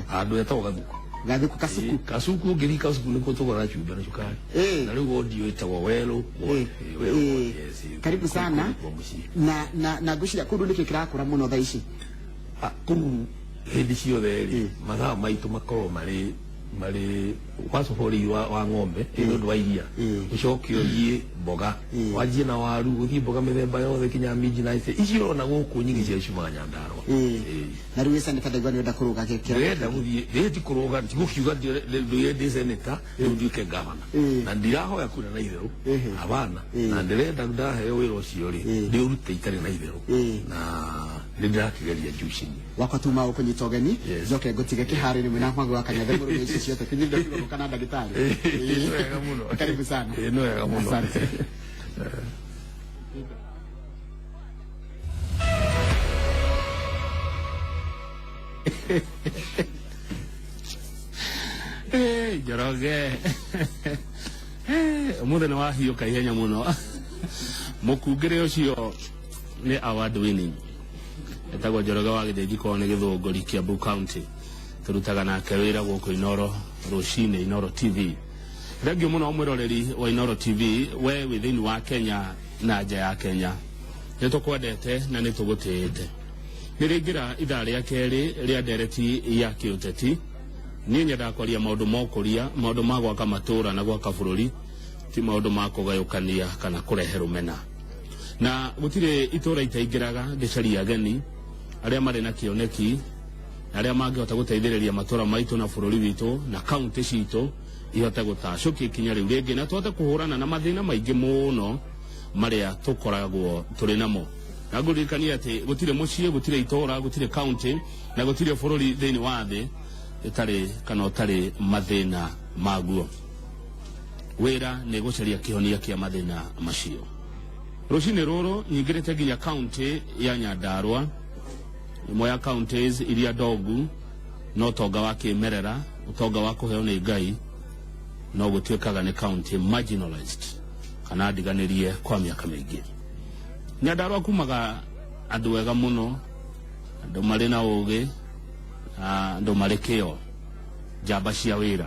Andu etaga Gathuku kasuku. Kasuku ngiri kasuku niko tugora chumba na chukari. Na rĩu audio ĩtagwo Welo. Karibu sana. Na ngwĩciria kũndũ nĩkĩ kĩrakũra mũno thaa ici. Kũu hĩndĩ ciothe rĩ mathaa maitũ makorwo marĩ wasofori wa ng'ombe nĩ ũndũ wa iria ucoke ũthiĩ mboga wanjie na waru ũthiĩ mboga mĩthemba yothe kinya minji na icio ona gũkũ nyingĩ cia ciumaga Nyandarua. Na rĩu seneta ndaigua nĩenda kũrũga kĩrĩa ndĩrenda gũthiĩ ndĩreti kũrũga tigukiuga ndĩ seneta rĩu nduĩke gavana na ndirahoya kuna na itherũ abana na ndĩrenda ndaheo wĩra ũcio rĩ ndĩũrute itarĩ na itherũ na ndĩrakĩgeria juicini wakwa tuma ũkũnyita ũgeni njoke ngũtige kĩharĩrĩ mwĩna mwangu wa kanyathe mũrũme icio ciothe kinyinda kidogo kana ndagĩtarĩ. Wega mũno. Karibu sana. Nĩ wega mũno. Asante. Njoroge mũthenya wa hiũka ihenya mũno mũkungĩre ũcio nĩ award winning etagwo Njoroge wa Gĩthĩnji korwo nĩ Gĩthũngũri Kiambu County turutaga nake wĩra gũkũ Inoro rũcinĩ Inoro TV. Thengio mũno mwĩroreri wa Inoro TV we within wa Kenya na nja ya Kenya nĩtũkwendete na nĩtũgũtĩĩte. Nĩrĩngĩra ithaa rĩa kerĩ rĩa ndereti ya kĩũteti niĩ nyendaga kwaria maũndũ ma ũkũria maũndũ ma gwaka matũũra na gwaka bũrũri ti maũndũ ma kũgayũkania kana kũrehe rũmena na gũtirĩ itũũra itaingĩraga ngĩcaria ageni arĩa marĩ na kĩoneki arĩa mangĩhota gũteithĩrĩria matũũra maitũ na bũrũri witũ na kaunti citũ ihote gũtacũkia ikinya rĩu rĩngĩ na tũhote kũhũrana na mathĩna maingĩ mũno marĩa tũkoragwo tũrĩ namo. Na ngũririkania atĩ gũtirĩ mũciĩ gũtirĩ itũũra gũtirĩ kaunti na gũtirĩ bũrũri thĩinĩ wa thĩ ĩtarĩ kana ũtarĩ mathĩna maguo. Wĩra nĩ gũcaria kĩhonia kĩa mathĩna macio. Rũcinĩ rũrũ nyingĩrĩte nginya kaunti ya Nyandarua imwe ya counties iria ndogu no ũtonga wa kĩmerera ũtonga wa kũheo nĩ Ngai no gũtuĩkaga nĩ county marginalized kana ndiganĩrie kwa mĩaka mĩingĩ. Nyandarua kumaga andũ wega mũno andũ marĩ na ũũgĩ andũ marĩ kĩo njamba cia wĩra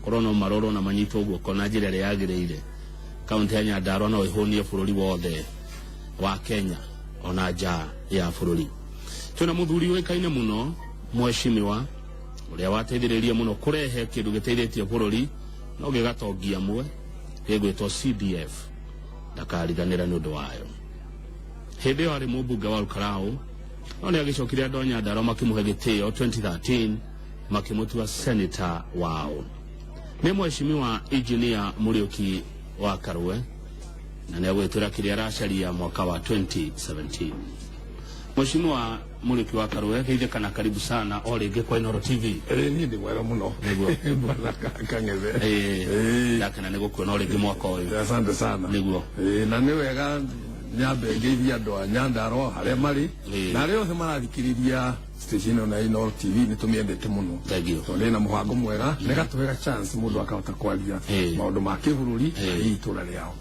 korwo no marorwo na manyitwo guoko na njĩra ĩrĩa yagĩrĩire. Kaunti ya Nyandarua no ĩhũnie bũrũri wothe wa Kenya ona nja ya bũrũri. Twĩna mũthuri ũĩkaine mũno mheshimiwa ũrĩa wateithĩrĩria mũno kũrehe kĩndũ gĩteithĩtie bũrũri no gĩgatongia mwe gĩgwĩtwo CDF ndakariganĩra nĩ ũndũ wayo. Hĩndĩ ĩyo arĩ mũmbunge wa Lukarau no nĩ agĩcokire andũ a Nyandarua makĩmũhe gĩtĩo 2013 makĩmũtua senator wao. Nĩ mheshimiwa engineer Mũriũki wa Karũe na nĩ agwĩtĩra kĩrĩa aracaria mwaka wa 2017. Mheshimiwa Mũriũki wa Karũe geithĩka na karibu sana o rĩngĩ kwa Inoro TV. Niĩ ndĩ mwega mũno nĩguo bwana Kang'ethe ndakena nĩ gũkuona o rĩngĩ mwaka ũyũ. Asante sana nĩguo na nĩ wega nyambe ngeithia andũ a Nyandarua harĩa marĩ na arĩa othe marathikĩrĩria station ona Inoro TV nĩtũmĩendete mũno tondũ ĩna mũbango mwega nĩgatũhega chance mũndũ akahota kwaria maũndũ ma kĩbũrũri itũũra rĩao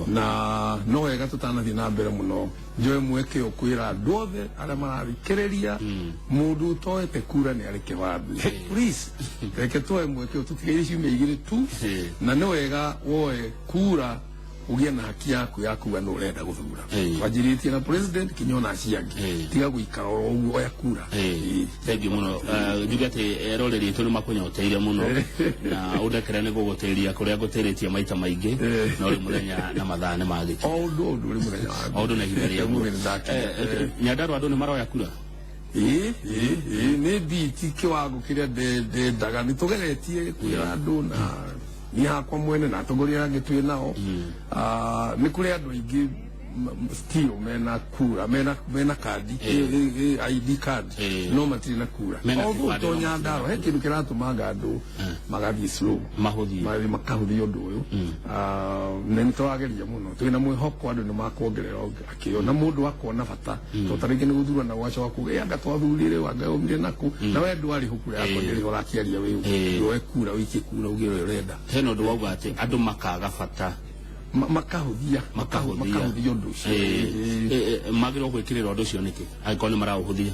na no wega tũtanathiĩ na mbere mũno njoe mweke ũkwĩra andũ othe arĩa marathikĩrĩria mũndũ ũtoete kura nĩ arĩ kĩbandĩ please reke tuoe mweke tũtigaire ciumia igĩrĩ tu na nĩ wega woe kura ugie na haki yaku ya kuga no urenda guthura wanjiritie na president kinyona aciangi tiga guikara ũguo ya kura. Thank you muno njuga ati roreri itu ni makunyoteire muno na udekera ni guguteiria kuria guteiretie maita maingi no ri muthenya na mathaa ni magiki all ri muthenya all na hiberia Nyandarua andu ni maroya kura ni biti kiwango kiria de daga ni tugeretie kuira andu na ni hakwa mwene na atongoria angĩ twĩ nao nĩ kũrĩ andũ aingĩ still mena kura mena kandi ID card no matirĩ na kura o to Nyandarua he kĩndũ kĩratũmanga andũ magathiĩ slow makahũthia ũndũ ũyũ na nĩtũrageria mũno twĩna mwĩhoko andũ nĩ makuongerera akĩo na mũndũ akona bata to tarĩngĩ nĩ gũthurana gwacoka kuga anga twathurire wanga umire naku na we ndwarĩ hukura yako nĩrĩ ũrakĩaria wĩ kura wĩkie kura ugire ũrĩa ũrenda hena ũndũ wauga atĩ andũ makaga bata makahũthia ũndũ ũcio magĩrĩirwo gwĩkĩrĩra ũndũ ũcio nĩkĩ angĩkorwo nĩ maraũhũthia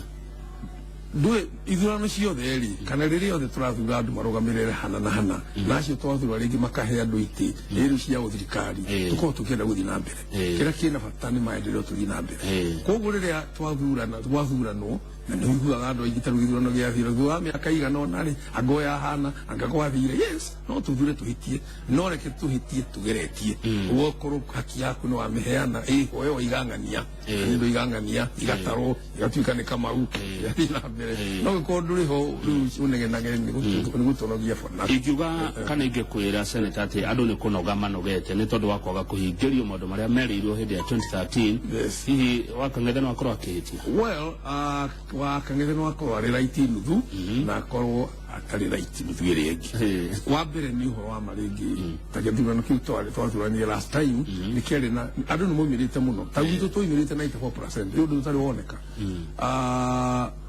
ndwe ithurano ciothe ri kana riria othe turathura andu marugamirire hana na hana nacio twathura ringi makahe andu iti riru cia uthirikari tuko tukienda guthi na mbere kira kina bata ni maendeleo tuthi na mbere koguo riria twathurano na nä iguaga andå aingä tarå githurano gä athira thutha wa mä aka igana ona rä angoya hana angagwathire yes no tå thure tå hä tie no reke tå hä tie tå geretie å korwo haki yaku nä wamä heana oyo igang'ania ndå igang'ania igatarwo igatuä ka nä kamau yathi na mbere no gä korwo ndå rä ho rä u å negenage nä gå tonogia bana ingiuga kana ingä kwä ra seneta atä andå nä kå noga manogete nä tondå wa kwaga kå hingä rio maå ndå marä a merä hä ndä ya 2013 hihi wakang'ethe no akorwo akä hä tia wa kang'ethe no akorwo arä raiti nuthu na akorwo atarä raiti nuthu ä rä ĩngĩ wa mbere nĩ ũhoro wa marĩngĩ ta gĩthurano kĩu twathuranire last time nĩ kĩarĩ na andũ nĩ moimĩrĩte mũno ta gwitũ twoimĩrĩte 94% nĩ ũndũ ũtarĩ woneka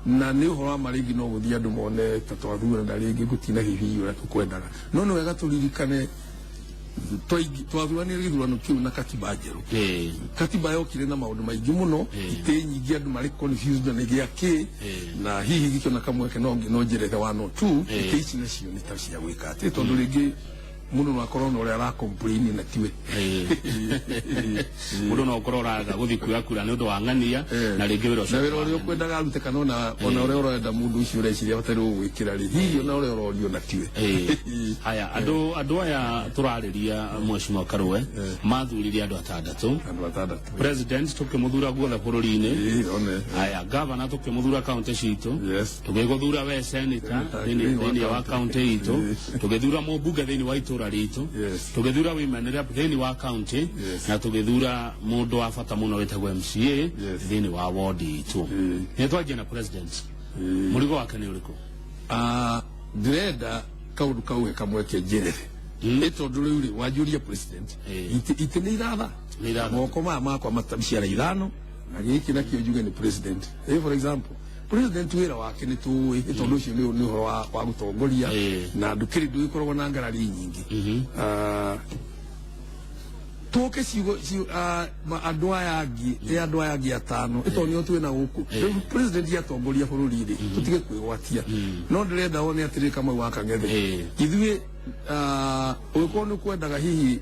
na nĩ ũhoro wa marĩngĩ no gũthiĩ andũ mone ta twathurana rĩngĩ gũtina hihi ũrĩa tũkwendaga no nĩ wega tũririkane twathuranire gĩthurano kĩu na katiba njerũ katiba yokire na maũndũ maingĩ mũno itĩ nyingĩ andũ marĩ confused na gĩa kĩ na hihi gĩkĩona kamweke no njerethe one or two itĩ ici nacio nĩ ta cia gwĩka atĩ tondũ rĩngĩ mundu no akorwo no ria ra complain na tiwe mundu no akorwo raga guthi kuya kura ni undu wa ng'ania na ringi wira ucio na wira uria ukwendaga arute kana ona uria urenda mundu ucio ureciria batari gwikira ri hihi ona uria urorio na tiwe haya andu aya turariria Mheshimiwa Karũe mathuririe andu atandatu president tukimuthura guothe bururi-ini haya governor tukimuthura county citu tugiguthura we senator thini wa county itu tugithura mũmbunge thini wa itu rito tugithura women rep thini wa county na tugithura mundu wa bata muno wetagwo MCA thini wa ward itu ni twaje na president murigo wake ni uriku ndĩrenda kaundu kauge kamweke njerere ĩtondũ rĩu rĩ wanjũria president itĩ nĩ iratha moko maya makwa matamciara ithano na gĩkĩ nakĩo njuge nĩ president for example president wira wake ni tuwi tondu ucio ni uhoro wa gutongoria na ndukiri nduikoragwo na ngarari nyingi tuke ciugo andu aya angi atano itonio twina guku president atongoria bururi ri tutige kwigwatia no ndirenda wone atiri kama waka ngethe ithuĩ uko ni kwendaga hihi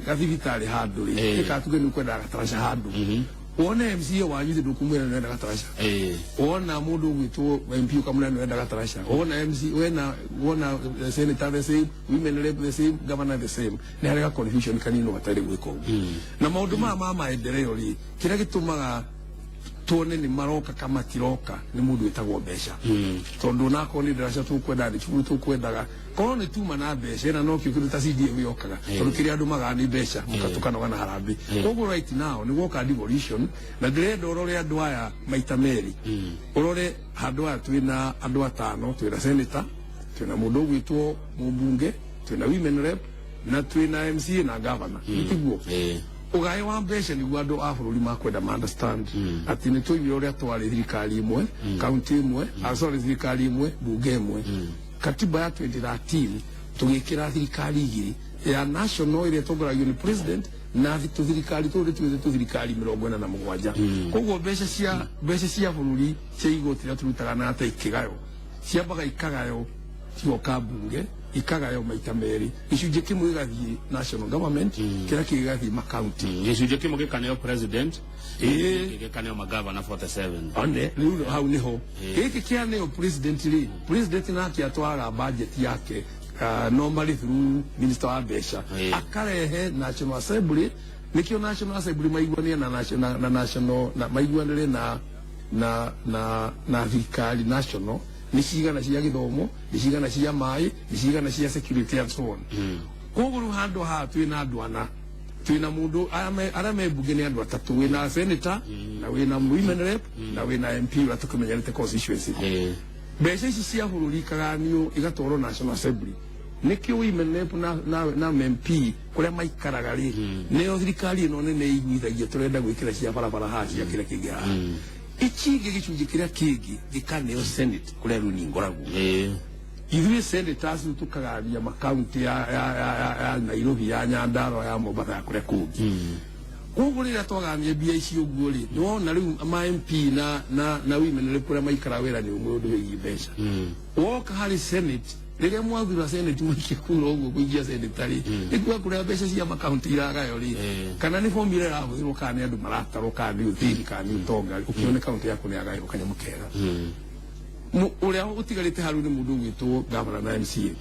gathibitari handu ri ikatuge ni kwendaga gatarasha handu wona MCA wanyu ndukumwira nenda gatarasha wona mundu gwitwo MP kamuna nenda gatarasha wona MC wona senator the same women rep the same governor the same ni harega confusion kanino batari gwiko na maundu ma maendeleo ri kira gitumaga tuone ni maroka kama tiroka ni mundu wetagwo mbeca tondu nako ni ndarasha tukwenda ni cukuru tukwendaga korwo ni tuma na mbeca na no kiukiruta CDM yokaga tondu kiri andu magani mbeca mukatukana na harambi koguo right now ni gwoka devolution na ndirenda urore andu aya maita meri urore handu aya twina andu atano twina senator twina mundu gwitwo mumbunge twina women rep na twina MCA na governor itiguo ugai wa mbeca ni andu a bururi makwenda ma understand ati ni tuiwe uria twari thirikari imwe county imwe sorry thirikari imwe bunge imwe katiba ya 2013 tugikira thirikari igiri ya national iria tongoragio ni president na thirikari tu thirikari 47 koguo mbeca cia bururi cia igoti ria turutaga na ata ikigayo cia baga ikagayo tioka bunge ikagayo maita meri icunjĩ kĩmwe gĩgathiĩ national government kĩrĩa kĩgathiĩ ma county gĩcunjĩ kĩmwe gĩkaneo president gĩkaneo ma governor 47 ande rĩu hau nĩho gĩkĩ kĩaneo president rĩ president nake atwara budget yake normally through minister wa mbeca akarehe national assembly nikio national assembly maiguanĩre na national na maiguanĩre na thirikari national ni cigana cia githomo ni cigana cia mai ni cigana cia security and so on koguo handu ha twina andu ana twina mundu ara me bunge ni andu atatu wina senator na wina women rep na wina MP watukumenyerete constituency mbeca ici cia bururi kaganio igatwarwo national assembly nikio women rep na MP kuria maikaraga ri neo thirikari ino nene iguithagia turenda gwikira cia barabara ha cia kira kinga ichige gicunjĩ kĩrĩa kĩngĩ gĩkaneo senate kũrĩa rĩu ni ngoragwo ithuĩ senators tukagaria makaunti ya Nairobi ya Nyandarua ya Mombasa ya kũrĩa kũngĩ koguo rä rä a twagamia mbia icio guo rä nä wona rä u ma MP na women rä kå rä a maikara wä ra nä å må ndå wä giä mbeca woka harä senate rä rä a mwathura senate maikia kura å guo kå ingia senate rä nä kuga kå rä a mbeca cia makaunti iragayo rä kana nä bomu ä rä rahå thä rwo kana nä andå maratarwo kana nä å thiri kana nä å tonga å kä one kaunti yaku nä yagaä rwo kanyamå kega å rä a å tigarä te harä u nä må ndå å gwä two gavana na MCA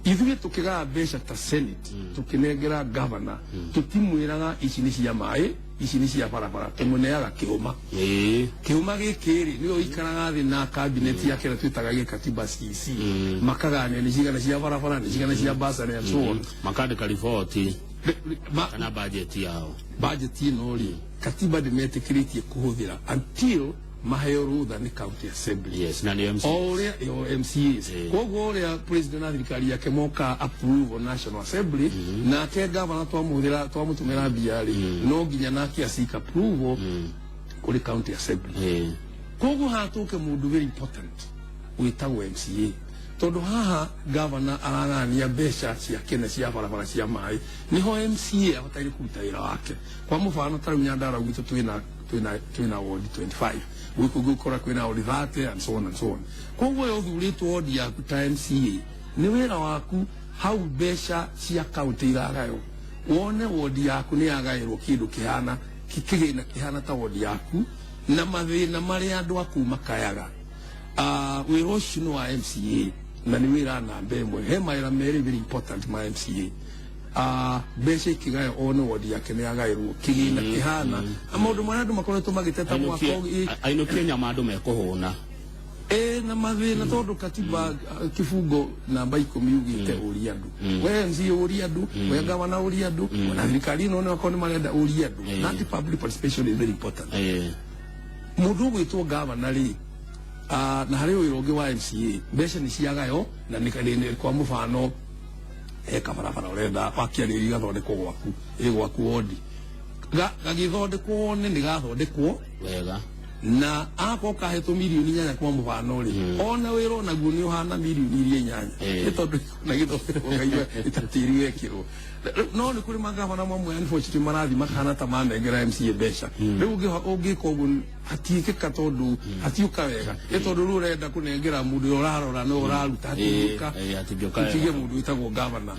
ithuĩ tũkĩgaga mbeca ta senate tũkĩnengera governor tũtimwĩraga ici nĩ cia maĩ ici nĩ cia barabara tũmũneaga kĩhũma kĩhũma gĩkĩ-rĩ nĩyo ikaraga thĩ na cabinet yake ĩrĩa twĩtaga gĩkatiba CC makagania nĩ cigana cia barabara nĩ cigana cia bursary and so on makandĩka riboti kana budget yao budget ĩno-rĩ katiba ndĩmetĩkĩrĩtie kũhũthĩra until maheo rutha nĩ county assembly yes na nĩ MCAs koguo ũrĩa president na thirikari yake moka approve on national assembly nake governor twamũtũmĩra mbia-rĩ no nginya nake seek approval kũrĩ county assembly koguo hatũke mũndũ very important wĩtagwo MCA tondũ haha governor aragania mbeca cia kene cia barabara cia maĩ nĩho MCA abataire kũruta wĩra wake kwa mũbano ta rĩu Nyandarua gwitũ twĩna ward 25 gukora kwina ori 30 and so on and so on koguo yo thurĩtwo odi yaku ta MCA nĩ wĩra waku hau mbeca cia kaunti iragayo wone wodi yaku nĩ yagaĩrwo kĩndũ kĩhana kĩgĩna kĩhana ta wodi yaku na mathĩna marĩa andũ aku makayaga wĩra ũcio nĩ wa MCA na nĩ wĩra namba ĩmwe he mawĩra merĩ very important ma MCA mbeca ikigayo one wodi yake nĩ yagaĩrwo kĩgĩna kĩhana maũndũ marĩa andũ makoretwo magĩteta mwaka ainũkie nyama andũ mekũhũna na mathĩna tondũ katiba kĩbungo namba 10 ugĩte ũria andũ we MCA ũria andũ we gavana ũria andũ ona thirikari ĩno nĩmakorwo nĩ marenda ũria andũ that public participation is very important mũndũ ũgwĩtwo gavana rĩ na harĩ wĩra ũngĩ wa MCA mbeca nĩ ciagayo na nĩ kwa mũbano kabarabara ũrenda wakiarĩria gathondekwo gwaku gwaku wodi gagĩthondekwo wone nĩ gathondekwo wega na akorwo kahetwo mirioni 8 kwa mũbano rĩ ona wĩra onaguo nĩ ũhana mirioni 8 nĩ tondũ na gĩthondekwo ngaigua itatĩri wekĩrwo no nĩ kũrĩ magavana mamwe unfortunately marathi makana ta manengera MCA mbeca rĩu ũngĩka ũguo hatiĩkĩka tondũ hatiũka wega nĩ tondũ rĩu ũrenda kũnengera mũndũ ũrĩa ũrarora no ũraruta hatiũka utige mũndũ wĩtagwo gavana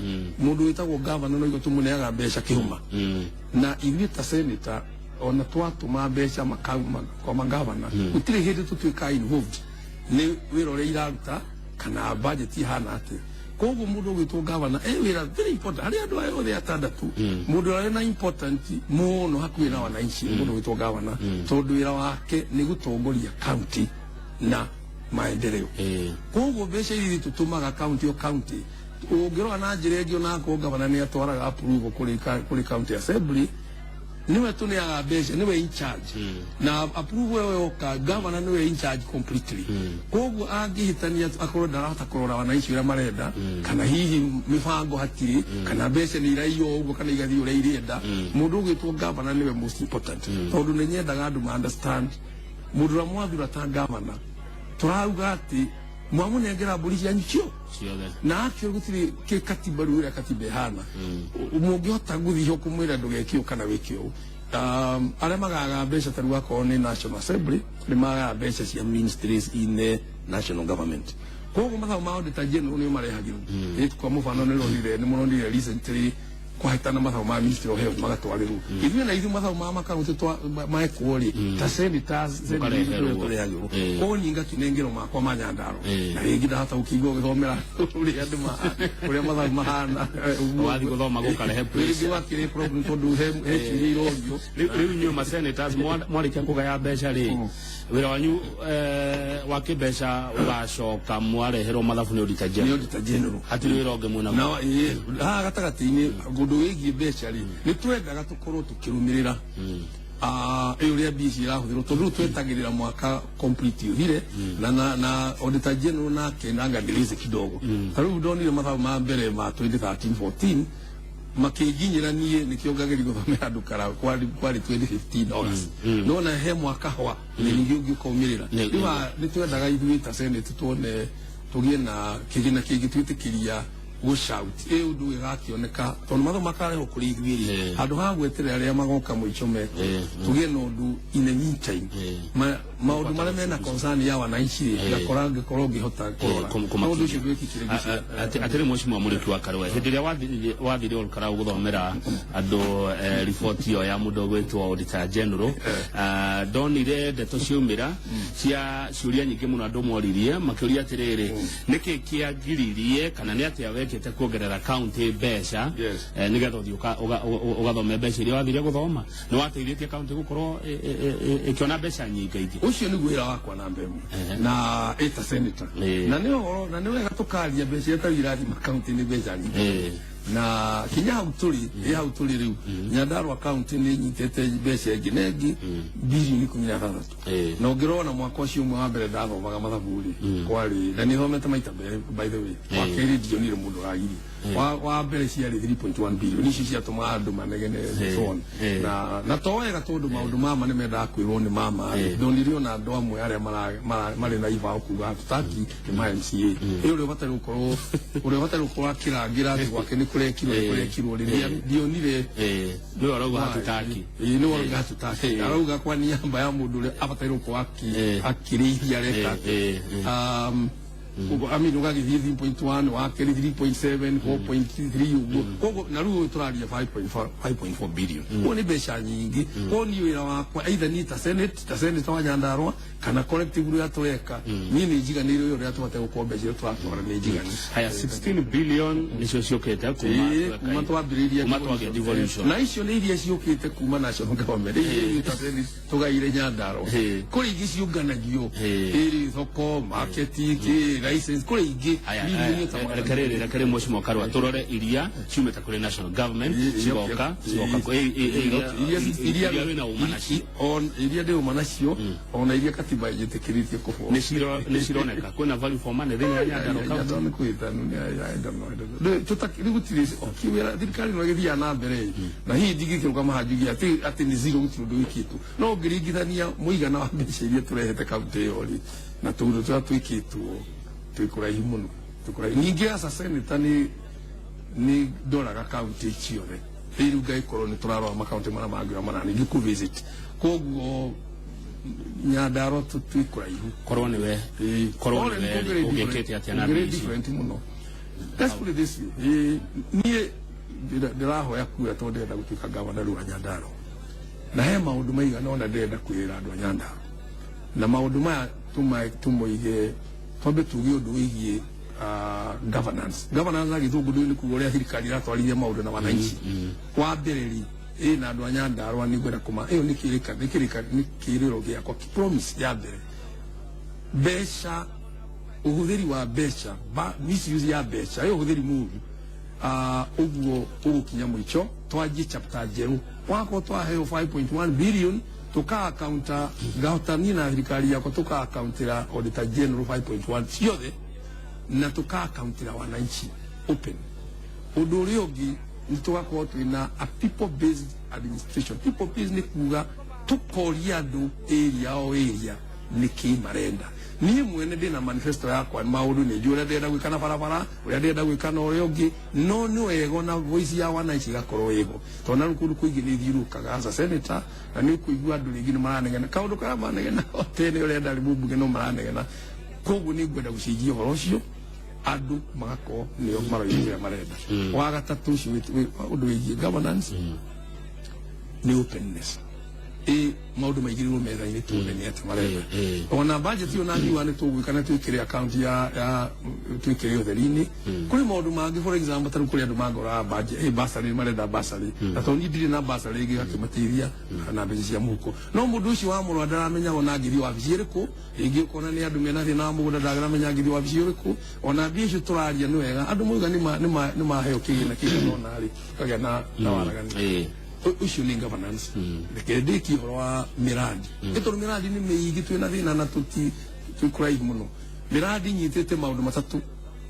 mũndũ wĩtagwo gavana no tũmũneaga mbeca kĩhũma na ithuĩ ta senator ona twatũma mbeca kwa magavana gũtirĩ hĩndĩ tũtuĩka involved nĩ wĩra ũrĩa iraruta kana budget ihana atĩ koguo mũndũ ũgwĩtwo gavana wĩra very important harĩ andũ aya othe atandatũ mũndũ ũrĩa na important mũno hakuhĩ na wananchi mũndũ ũgwĩtwo gavana tondũ wĩra wake nĩ gũtongoria county na maendeleo koguo mbeca iria tũtũmaga county o county ũngĩrora na njĩra ĩngĩ onakorwo gavana nĩ atwaraga approval kũrĩ county assembly niwe tuneaga mbeca niwe in charge na approval ĩyo yoka gavana niwe in charge completely koguo angĩhĩtania akorwo ndarahota kũrora wananchi ũrĩa marenda kana hihi mĩbango hatirĩ kana mbeca nĩ iraiywo ũguo kana igathiĩ ũrĩa irenda mũndũ ũgwĩtwo gavana niwe most important tondũ nĩ nyendaga andũ ma understand mũndũ ũrĩa mwathura ta gavana tũrauga atĩ mwamũnengera mbũri cianyu ciothe na akĩo gũtirĩ katiba rĩu ũrĩa katiba ĩhana mũngĩhota gũthiĩ ho kũmwĩra ndũgeke ũũ kana wĩke ũũ arĩa magaga mbeca ta rĩu akorwo nĩ national assembly nĩ magaga mbeca cia ministries in the national government koguo mathabu ma auditor general nĩo marehagĩrwo kwa mũbano nĩ mũronire recently kwahĩtana mathabu ma ministry of health magatwarĩrwo ithuĩ na ithuĩ mathabu ma makaunti mekwo rĩ ta senators tũrehagĩrwo koguo niĩ ngakinengerwo makwa ma Nyandarua na rĩngĩ ndahota gũkĩigua ũgĩthomera ũrĩa andũ ũrĩa mathabu mahana wathiĩ gũthoma gũkarehe rĩngĩ wakĩrĩ problem tondũ he ciũria irorio rĩu inyuĩ ma senators mwarĩkia kũgaya mbeca rĩ wĩra wanyu wa kĩmbeca ũgacoka mwareherwo mathabu nĩ auditor general hatirĩ wĩra ũngĩ mwĩna haha gatagatĩ-inĩ ũndũ wĩgiĩ mbeca rĩ nĩ twendaga tũkorwo tũkĩrũmĩrĩra ũrĩa mbia ici irahũthĩrwo tondũ rĩu twetagĩrĩra mwaka complete ũthire na auditor general nake nangadilize kidogo rĩu ndonire mathabu ma mbere ma 2013-14 makĩnginyĩra niĩ nĩkĩongagĩrĩra gũthomera andũ kara kwarĩ 2015 August nona he mwaka hwa ningĩ ũngĩkaumĩrĩra rĩu nĩ twendaga ithuĩ ta senate tuone tũgĩe na kĩgĩna kĩngĩ twĩtĩkĩria go shout undu igakioneka tondu matho makare ho kuri igwiri andu ha gweterera aria magoka muico meko tugie no ndu in the meantime maundu maria mena concern ya wananchi yakora ngikoro ngihota kurora ndu cio gwikikire atiri mheshimiwa Muriuki wa Karua hindi ria wathire olkara guthomera andu report yo ya mundu gwetwo Auditor General donire ndeto ciumira cia ciuria nyingi muno andu moririe makiuria atiriri niki kiagiririe kana ni atia wekete kuongerera county mbeca nigetha uthii ugathome mbeca iria wathire guthoma ni wateithĩtie county gukorwo ikiona mbeca nyingi ucio ni gwira wakwa na mbemu na eta senator na ni horo na ni wega tukaria mbeca ta irari ma county ni mbeca nyingi na kinya hau turi riu Nyandarua county ni nyitete mbeca nginegi bilioni 16 na ngirona mwaka ucio umwe wa mbere ndathomaga mathaburi kwari na ni thomete maita by the way wa keri dionire mundu ragiri wa mbere ciari 3.1 billion ici ciatuma andu manegene phone na toega tondu maundu mama ni menda kwirwo ni mama ndonirio na andu amwe aria mari na iva kuga tutaki ni ma MCA uri ubatari gukorwo akirangira gwake ni kurekirwo riria dionire ni warauga hatutaki ni warauga hatutaki arauga kwa niamba ya mundu uri abatari gukorwo akirihia reka I mean, uga 3.1 wa keri 3.7 4.3 ugo na ruo turaria 5.4 billion ko ni besha nyingi ko ni wira wakwa either ni ta senate wa Nyandarua kana collective ya tweka nini jiganiro yo ratu bate gukombeje twatwara ni jigani haya 16 billion nicio ciokete kuma twambiriria devolution na icio ni iria ciokete kuma national government ni ta senate tugaire Nyandarua kuri igi ciunganagio iri thoko marketing license kuri igi kare mheshimiwa Karua turore iria ciumeta kuri national government cigoka iria wina umanacio on iria de umanacio ona iria katiba yitikiritie kufu ni cironeka kwina value for money thini ya Nyandarua county kuitanu ni I don't know tutakiri gutiri kiwira thirikari no githia na mbere na hii ndigikiruka mahanjugia ati ni zero gutiru nduikitu no ngirigithania muigana wa mbeca iria turehete county yori na tundu twatwikitwo tukuraihi muno tukuraihi ningi asa senator ni doraga county ciothe riu ngai korwo ni turarwa ma county mara mangi mana ni ku visit koguo Nyandarua tukuraihu korwo ni we ugekete atia na different muno. Let's put it this way, nie ndirahoya kura tondu ndenda gutuika governor wa Nyandarua na he maundu maigana ona ndenda kwira andu a Nyandarua na maundu maya tumoige tombe tugi undu wigie governance agithungu ni kugoria thirikari iratwarithia maundu na wananchi wa mbereri na andu a Nyandarua ni gwira kuma iyo ni kiriro giakwa promise ya mbere mbeca uhuthiri wa mbeca misuse ya mbeca iyo uhuthiri muru uguo ugukinya mwicho twanjie chapter jeru wako twaheo 5.1 billion tuka accounta gautani na thirikari yako tuka accountira Auditor General 5.1 ciothe na tuka accountira wananchi open undu uria ungi nitugakorwo twina a people based administration. People based ni kuga tukoria andu area niki marenda ni mwene ndina manifesto yakwa maundu ni jure ndenda gwikana barabara uria ndenda gwikana uria ungi no ni wego na voice ya wananchi gakorwo yego tona rukundu kuingi ni thirukaga asa senator na ni kuigua andu ringi ni maranegena kaundu kara manegena tene uria ndari mbunge no maranegena koguo ni ngwenda gucenjia horo ucio andu magako nio maroiria marenda wa gatatu ucio undu wigie governance ni openness maundu maigirirwo metha-ini tuone ni ati marenda ona budget yo na niwa ni tugwikana twikire account ya twikire utheri-ini kuri maundu mangi for example taru kuri andu magora budget basari marenda basari na toni ndiri na basari igi gakimateithia na mbeca cia muhuko no mundu ucio wa murwa ndaramenya ona ngithi wa biciriku igi ukona ni andu mena thina mugunda ndaramenya ngithi wa biciriku ona mbia icio turaria ni wega andu moiga ni maheo kigina ona ri kagia na waragani ucio ni governance ndikende kihoro wa miradi eto miradi ni meigi twina thina na tukurai muno miradi nyitete maundu matatu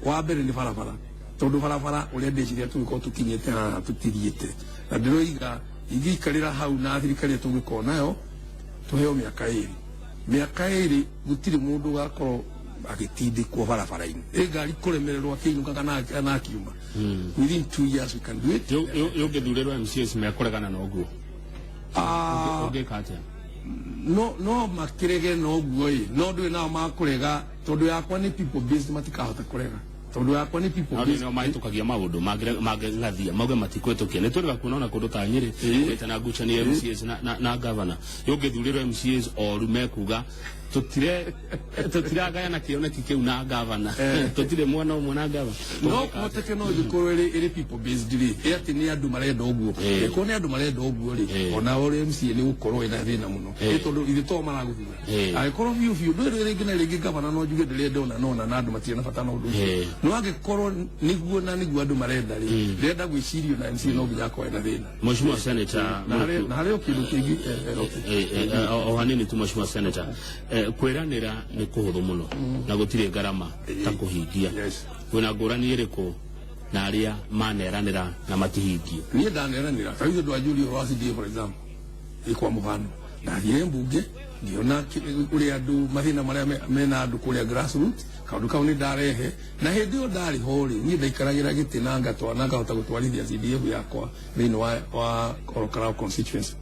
wa mbere ni barabara tondu barabara uria ndeciria tuko tukinyete ha tutiriete na ndiroiga igikarira hau na thirikari tugiko nayo tuheo miaka iri gutiri mundu gakoro agitindikwo barabara-ini ngari kuremererwo akiinuka kana akiuma within 2 years we can do it yo githuriro MCAs mekoregana na uguo ugikate no makirege no guo no ndwe nao makurega tondu yakwa ni people based matikahota kurega tondu yakwa ni people based no maitukagia maundu ngathia mauge matikwetũkia nĩ twĩrĩga kuona kũndũ ta Nyĩrĩ wĩta na ngucanio MCAs na governor yũngĩthurĩrwo MCAs oru mekuga tutiragayana kĩoneki kĩu na governor tutire mwana ũmwe na governor no kũhoteke no gĩkorwo ĩrĩ people based rĩ ati nĩ andũ marenda ũguo ĩkorwo nĩ andũ marenda ũguo rĩ ona ũrĩ MCA nĩ gũkorwo ĩna thĩna mũno tondũ ithe to maraguthura angĩkorwo biũ ndũrĩ rĩngĩ na rĩngĩ governor no njuge ndĩrenda ona na andũ matirĩ na bata na ũndũ ũcio no angĩkorwo nĩguo andũ marenda rĩ ndĩrenda gwĩcirio na MCA no nginya akorwo ĩna thĩna Mheshimiwa Senator na harĩ kĩndũ kĩngĩ o hanini tu Mheshimiwa Senator kwiranira ni kuhuthu muno na gutire ngarama ta kuhingia kwina ngurani iriku na aria maneranira na matihingio ni ndaneranira kaithe ndwa Julio wa CDA for example ikwa muhano ndathire mbunge ndiona uri andu mathina maria mena andu kuria grassroots kaundu kau ni ndarehe na hindi yo ndari hori ni ndaikaragira giti na ngatwana ngahota gutwarithia CDF yakwa thini wa Orokarao constituency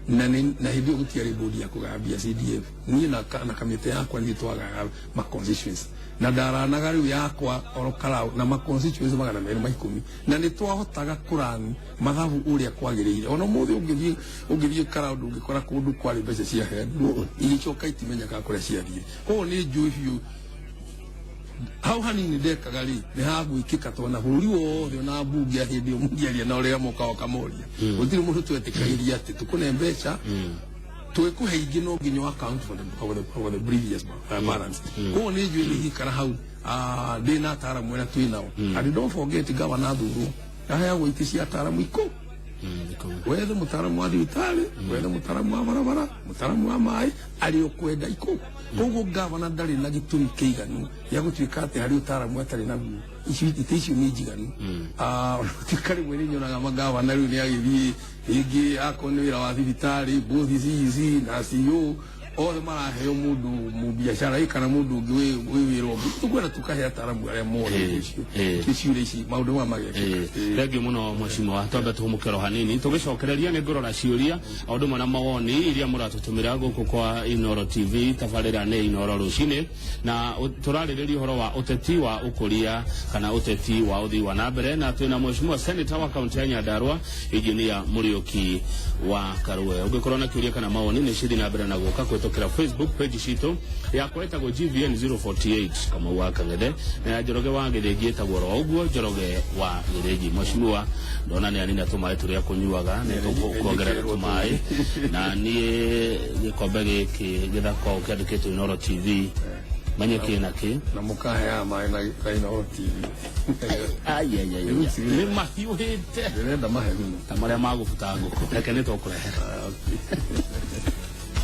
na hindi yo gutiari bodi ya kugambia CDF ni na kamite yakwa ni twagaga ma constituency na ndaranaga riu yakwa Orokarao na ma constituency magana meri ma 10 na ni twahotaga kurani mathabu uria kwagiriire ona muthi ungithie Karao ndungikora kundu kwari mbeca cia hendu igicoka itimenyaka kuria ciathie ko ni njui biu hau hanini ndekaga ri ni hagwikika tona bururi wothe na mbunge hindi yo mungiaria na uria moka okamoria gutiri mundu twetikairia ati tukune mbeca twekuhe ingi no nginyo account for the previous balance ko ni njui ni hikara hau ndina ataramu ena twinao and don't forget governor thuru ahaya gwitisia ataramu iko wethe mutaramu wa thibitari wethe mutaramu wa barabara mutaramu wa mai ari okwenda iko koguo governor ndari na gitumi kĩiganu ya gũtuĩka atĩ harĩ ũtaramu atarĩ naguo icio nĩ njiganu tikari mwene nyonaga magavana rĩu nĩ agĩthiĩ rĩngĩ akorwo nĩ wĩra wa thibitari both ici na CEO othe maraheo mundu mubiashara kana mundu ũngĩ wĩ wĩra ũngĩ tukwenda tukahe ataramu arĩa mothe icio ici maũndũ ma magekĩka thengiũ mũno Mheshimiwa twambe tũmũkĩro hanini tũgĩcokereria nĩ ngũrora ciũria o ũndũ ũmwe na mawoni iria mũratũtũmĩra gũkũ kwa Inooro TV tabarĩra nĩ Inooro rũcinĩ na tũrarĩrĩria ũhoro wa ũteti wa ũkũria kana ũteti wa ũthii wa na mbere na twĩna Mheshimiwa Senator wa kaunti ya Nyandarua Engineer Muriuki wa Karũe ũngĩkorwo na kĩũria kana mawoni nĩ cithi na mbere na gũka kwĩtũkĩra Facebook page citũ yakwa ĩtagwo GVN 048 kama wa Kang'ethe na Njoroge wa Gĩthĩnji ĩtagwo ro ũguo Njoroge wa Gĩthĩnji Mheshimiwa ndona nĩ anina tũmaĩ tũrĩa kũnyuaga nĩ tũkuongerera tũmaĩ na niĩ gĩkombe gĩkĩ gĩthako kĩandĩkĩtwo Inooro TV manyeki naki na mukahe maĩ na Inooro TV nĩ mahiũhĩte ndĩrenda mahe mũno ta marĩa magũbuta ngũkũ reke nĩ tũkũrehe